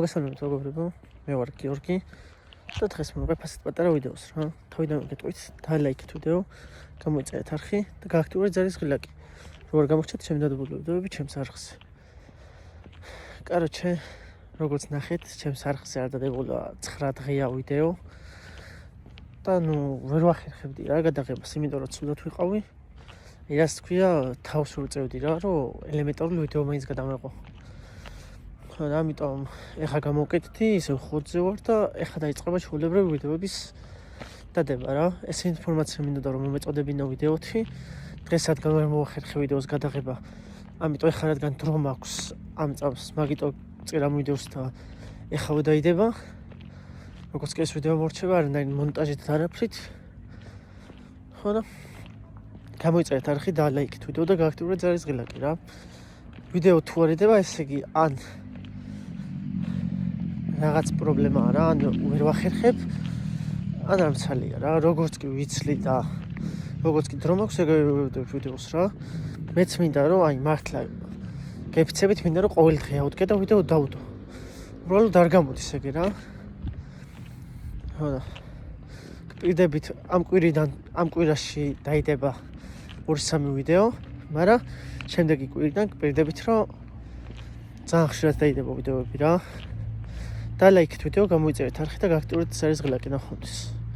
მოგესალმებით მეგობრებო, მე ვარ გიორგი და დღეს მოვიღებ ასეთ პატარა ვიდეოს რა. თავიდან გეტყვით, დაალაიქეთ ვიდეო, გამოიწერეთ არხი და გააქტიურეთ ზარის ღილაკი. როგორ გამოგჩნდეთ ჩემი დადებულებული ვიდეოები ჩემს არხზე. Короче, როგორც ნახეთ, ჩემს არხზე არ დადებულა 9 დღეა ვიდეო. და ვერ ვახერხებდი რა გადაღებას, იმიტომ რომ ცუდად ვიყავი. რას თქვია, თავს ვუწევდი რა, რომ ელემენტარული ვიდეო მაინც გადამეყო. ამიტომ ეხა გამოვკეთდი, ისევ ხუთზე ვარ და ეხა დაიწყება ჩვეულებრივი ვიდეოების დადება რა. ეს ინფორმაცია მინდოდა რომ მომეწოდებინა ვიდეოთი. დღეს რადგან ვერ მოვახერხე ვიდეოს გადაღება, ამიტომ ეხა რადგან დრო მაქვს ამ წამს, მაგიტო წერ ამ ვიდეოს და ეხა ვიდაიდება. როგორც კი ეს ვიდეო მორჩება, არანაირი მონტაჟით არაფრით. ხო და გამოიწერეთ არხი, დაალაიქეთ ვიდეო და გააქტიურეთ ზარის ღილაკი რა. ვიდეო თუ არ იდება, ესე იგი ან რაღაც პრობლემაა რა, ან ვერ ვახერხებ, ან ამცალია რა, როგორც კი ვიცლი და როგორც კი დრო მაქვს ეგ ვიდეოს რა. მეც მინდა რომ აი მართლა გეფიცებით მინდა რომ ყოველ დღე ავდგე და ვიდეო დავდო. უბრალოდ არ გამოდის ეგე რა. ხო და პირდებით ამ კვირიდან ამ კვირაში დაიდება 2-3 ვიდეო, მაგრამ შემდეგი კვირიდან პირდებით რომ ძალიან ხშირად დაიდება ვიდეოები რა. დაალაიქეთ ვიდეო, გამოიწერეთ არხი და გააქტიურეთ ზარის ღილაკი ნახვამდის.